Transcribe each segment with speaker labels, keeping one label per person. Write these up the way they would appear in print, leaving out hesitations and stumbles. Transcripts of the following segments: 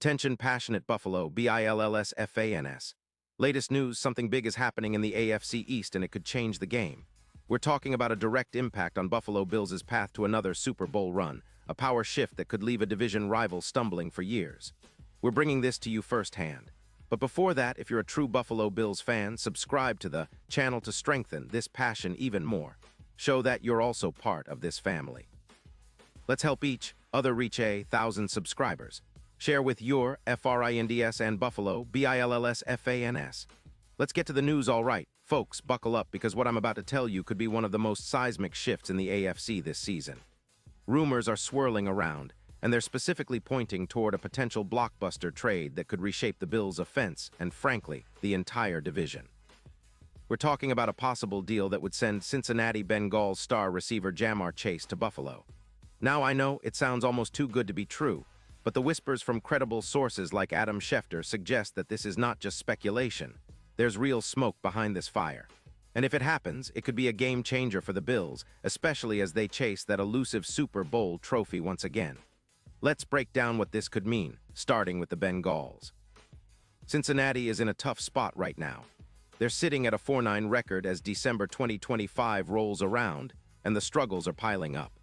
Speaker 1: Attention passionate Buffalo, BILLSFANS. Latest news, something big is happening in the AFC East and it could change the game. We're talking about a direct impact on Buffalo Bills' path to another Super Bowl run, a power shift that could leave a division rival stumbling for years. We're bringing this to you firsthand. But before that, if you're a true Buffalo Bills fan, subscribe to the channel to strengthen this passion even more. Show that you're also part of this family. Let's help each other reach 1,000 subscribers. Share with your FRINDS and Buffalo, BILLSFANS. Let's get to the news all right. Folks, buckle up because what I'm about to tell you could be one of the most seismic shifts in the AFC this season. Rumors are swirling around, and they're specifically pointing toward a potential blockbuster trade that could reshape the Bills' offense and, frankly, the entire division. We're talking about a possible deal that would send Cincinnati Bengals star receiver Ja'Marr Chase to Buffalo. Now I know it sounds almost too good to be true, but the whispers from credible sources like Adam Schefter suggest that this is not just speculation. There's real smoke behind this fire. And if it happens, it could be a game changer for the Bills, especially as they chase that elusive Super Bowl trophy once again. Let's break down what this could mean, starting with the Bengals. Cincinnati is in a tough spot right now. They're sitting at a 4-9 record as December 2025 rolls around, and the struggles are piling up.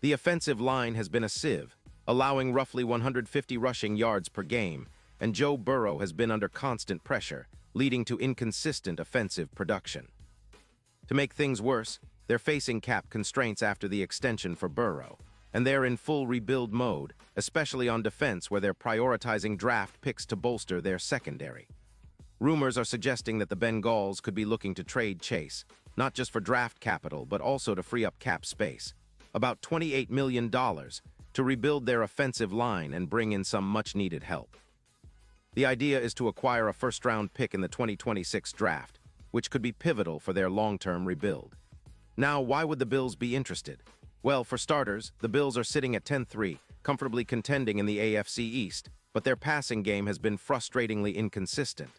Speaker 1: The offensive line has been a sieve, allowing roughly 150 rushing yards per game, and Joe Burrow has been under constant pressure, leading to inconsistent offensive production. To make things worse, they're facing cap constraints after the extension for Burrow, and they're in full rebuild mode, especially on defense where they're prioritizing draft picks to bolster their secondary. Rumors are suggesting that the Bengals could be looking to trade Chase, not just for draft capital but also to free up cap space, about $28 million, to rebuild their offensive line and bring in some much-needed help. The idea is to acquire a first-round pick in the 2026 draft, which could be pivotal for their long-term rebuild. Now, why would the Bills be interested? Well, for starters, the Bills are sitting at 10-3, comfortably contending in the AFC East, but their passing game has been frustratingly inconsistent.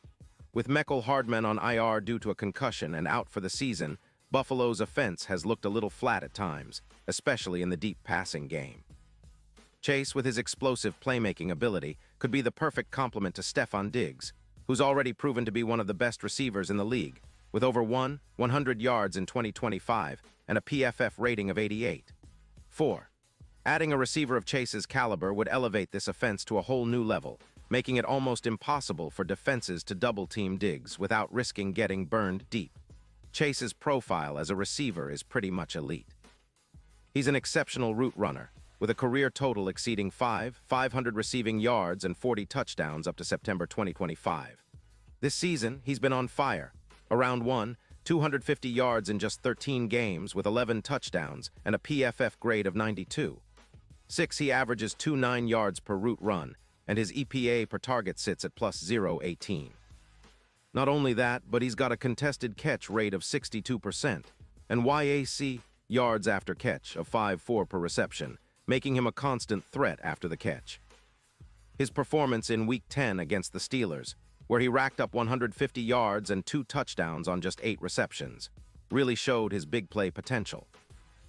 Speaker 1: With Mecole Hardman on IR due to a concussion and out for the season, Buffalo's offense has looked a little flat at times, especially in the deep passing game. Chase, with his explosive playmaking ability, could be the perfect complement to Stefon Diggs, who's already proven to be one of the best receivers in the league, with over 100 yards in 2025 and a PFF rating of 88. 4. Adding a receiver of Chase's caliber would elevate this offense to a whole new level, making it almost impossible for defenses to double-team Diggs without risking getting burned deep. Chase's profile as a receiver is pretty much elite. He's an exceptional route runner, with a career total exceeding 500 receiving yards and 40 touchdowns up to September 2025. This season, he's been on fire. Around 250 yards in just 13 games with 11 touchdowns and a PFF grade of 92. 6, he averages 2.9 yards per route run, and his EPA per target sits at plus 0.18. Not only that, but he's got a contested catch rate of 62%, and YAC, yards after catch, of 5.4 per reception, making him a constant threat after the catch. His performance in Week 10 against the Steelers, where he racked up 150 yards and 2 touchdowns on just 8 receptions, really showed his big play potential.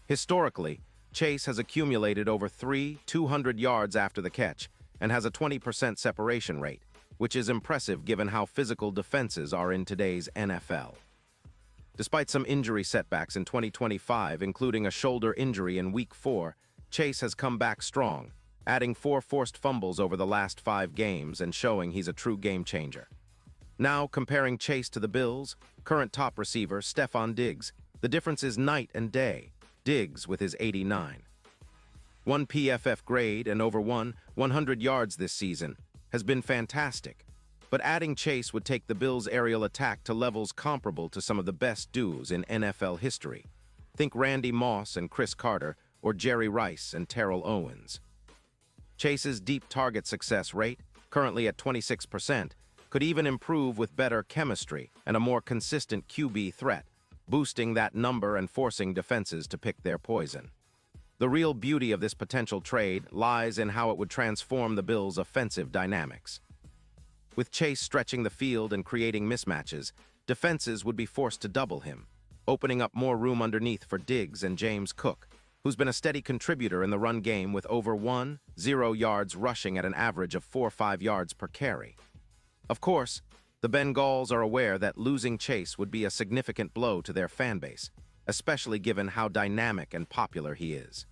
Speaker 1: Historically, Chase has accumulated over 200 yards after the catch and has a 20% separation rate, which is impressive given how physical defenses are in today's NFL. Despite some injury setbacks in 2025, including a shoulder injury in Week 4, Chase has come back strong, adding 4 forced fumbles over the last 5 games and showing he's a true game changer. Now, comparing Chase to the Bills' current top receiver, Stefon Diggs, the difference is night and day. Diggs with his 89. 1 PFF grade and over 100 yards this season has been fantastic, but adding Chase would take the Bills' aerial attack to levels comparable to some of the best duos in NFL history. Think Randy Moss and Chris Carter, or Jerry Rice and Terrell Owens. Chase's deep target success rate, currently at 26%, could even improve with better chemistry and a more consistent QB threat, boosting that number and forcing defenses to pick their poison. The real beauty of this potential trade lies in how it would transform the Bills' offensive dynamics. With Chase stretching the field and creating mismatches, defenses would be forced to double him, opening up more room underneath for Diggs and James Cook, who's been a steady contributor in the run game with over 1.0 yards rushing at an average of 4.5 yards per carry. Of course, the Bengals are aware that losing Chase would be a significant blow to their fan base, especially given how dynamic and popular he is.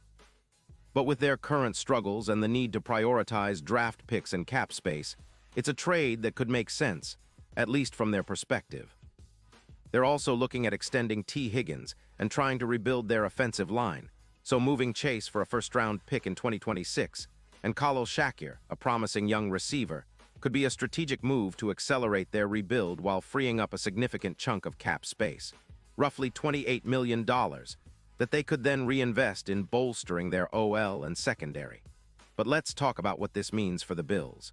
Speaker 1: But with their current struggles and the need to prioritize draft picks and cap space, it's a trade that could make sense, at least from their perspective. They're also looking at extending T. Higgins and trying to rebuild their offensive line, so moving Chase for a first-round pick in 2026 and Khalil Shakir, a promising young receiver, could be a strategic move to accelerate their rebuild while freeing up a significant chunk of cap space, roughly $28 million, that they could then reinvest in bolstering their OL and secondary. But let's talk about what this means for the Bills.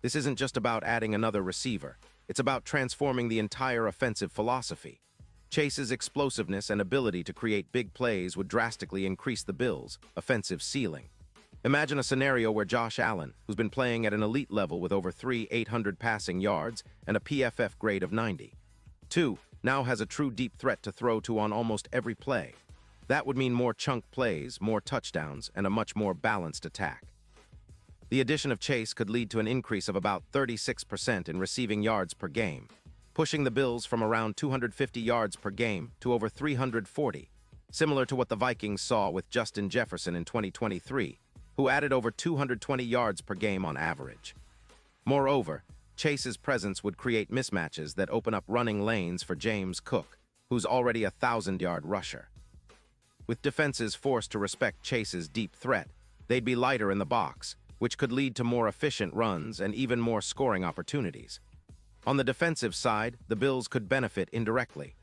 Speaker 1: This isn't just about adding another receiver. It's about transforming the entire offensive philosophy. Chase's explosiveness and ability to create big plays would drastically increase the Bills' offensive ceiling. Imagine a scenario where Josh Allen, who's been playing at an elite level with over 800 passing yards and a PFF grade of 92, now has a true deep threat to throw to on almost every play. That would mean more chunk plays, more touchdowns, and a much more balanced attack. The addition of Chase could lead to an increase of about 36% in receiving yards per game, pushing the Bills from around 250 yards per game to over 340, similar to what the Vikings saw with Justin Jefferson in 2023, who added over 220 yards per game on average. Moreover, Chase's presence would create mismatches that open up running lanes for James Cook, who's already a 1,000-yard rusher. With defenses forced to respect Chase's deep threat, they'd be lighter in the box, which could lead to more efficient runs and even more scoring opportunities. On the defensive side, the Bills could benefit indirectly.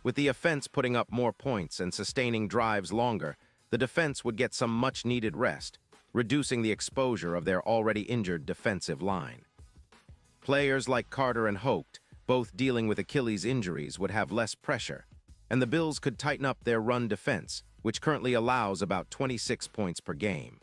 Speaker 1: With the offense putting up more points and sustaining drives longer, the defense would get some much-needed rest, reducing the exposure of their already injured defensive line. Players like Carter and Holt, both dealing with Achilles injuries, would have less pressure, and the Bills could tighten up their run defense, which currently allows about 26 points per game.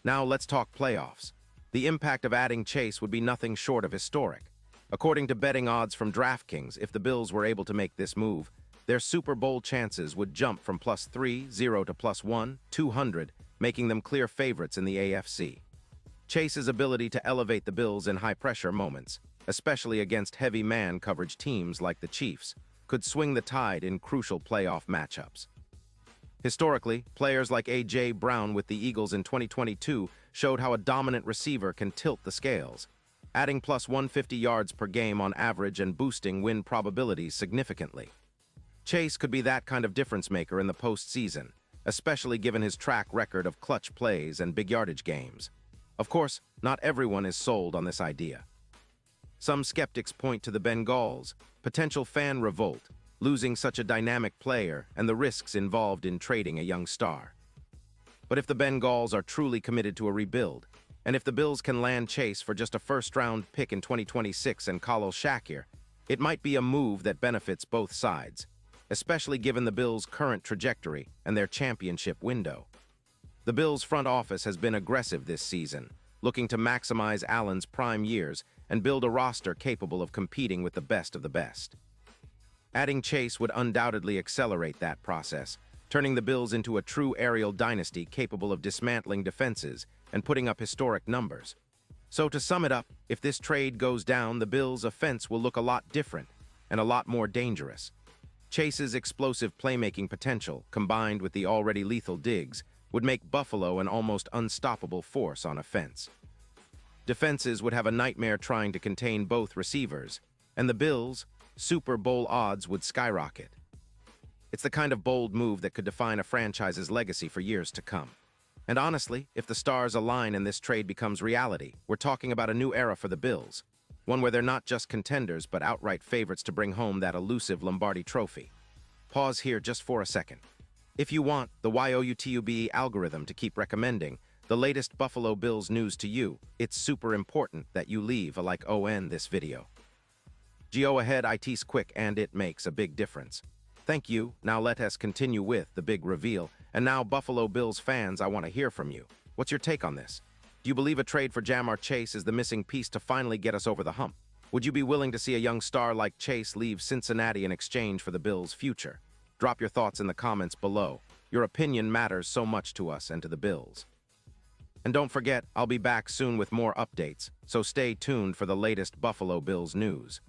Speaker 1: Now let's talk playoffs. The impact of adding Chase would be nothing short of historic. According to betting odds from DraftKings, if the Bills were able to make this move, their Super Bowl chances would jump from +3-0 to +1-200, making them clear favorites in the AFC. Chase's ability to elevate the Bills in high-pressure moments, especially against heavy man coverage teams like the Chiefs, could swing the tide in crucial playoff matchups. Historically, players like A.J. Brown with the Eagles in 2022 showed how a dominant receiver can tilt the scales, adding +150 yards per game on average and boosting win probabilities significantly. Chase could be that kind of difference-maker in the postseason, especially given his track record of clutch plays and big yardage games. Of course, not everyone is sold on this idea. Some skeptics point to the Bengals' potential fan revolt, losing such a dynamic player, and the risks involved in trading a young star. But if the Bengals are truly committed to a rebuild, and if the Bills can land Chase for just a first-round pick in 2026 and Khalil Shakir, it might be a move that benefits both sides, especially given the Bills' current trajectory and their championship window. The Bills' front office has been aggressive this season, looking to maximize Allen's prime years and build a roster capable of competing with the best of the best. Adding Chase would undoubtedly accelerate that process, turning the Bills into a true aerial dynasty capable of dismantling defenses and putting up historic numbers. So to sum it up, if this trade goes down, the Bills' offense will look a lot different and a lot more dangerous. Chase's explosive playmaking potential, combined with the already lethal Diggs, would make Buffalo an almost unstoppable force on offense. Defenses would have a nightmare trying to contain both receivers, and the Bills' Super Bowl odds would skyrocket. It's the kind of bold move that could define a franchise's legacy for years to come. And honestly, if the stars align and this trade becomes reality, we're talking about a new era for the Bills, one where they're not just contenders but outright favorites to bring home that elusive Lombardi trophy. Pause here just for a second. If you want the YOUTUBE algorithm to keep recommending the latest Buffalo Bills news to you, it's super important that you leave a like on this video. Go ahead, it's quick and it makes a big difference. Thank you. Now let us continue with the big reveal. And now, Buffalo Bills fans, I want to hear from you. What's your take on this? Do you believe a trade for Ja'Marr Chase is the missing piece to finally get us over the hump? Would you be willing to see a young star like Chase leave Cincinnati in exchange for the Bills' future? Drop your thoughts in the comments below. Your opinion matters so much to us and to the Bills. And don't forget, I'll be back soon with more updates, so stay tuned for the latest Buffalo Bills news.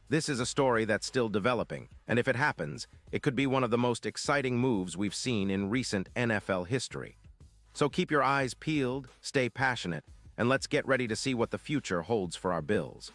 Speaker 1: This is a story that's still developing, and if it happens, it could be one of the most exciting moves we've seen in recent NFL history. So keep your eyes peeled, stay passionate, and let's get ready to see what the future holds for our Bills.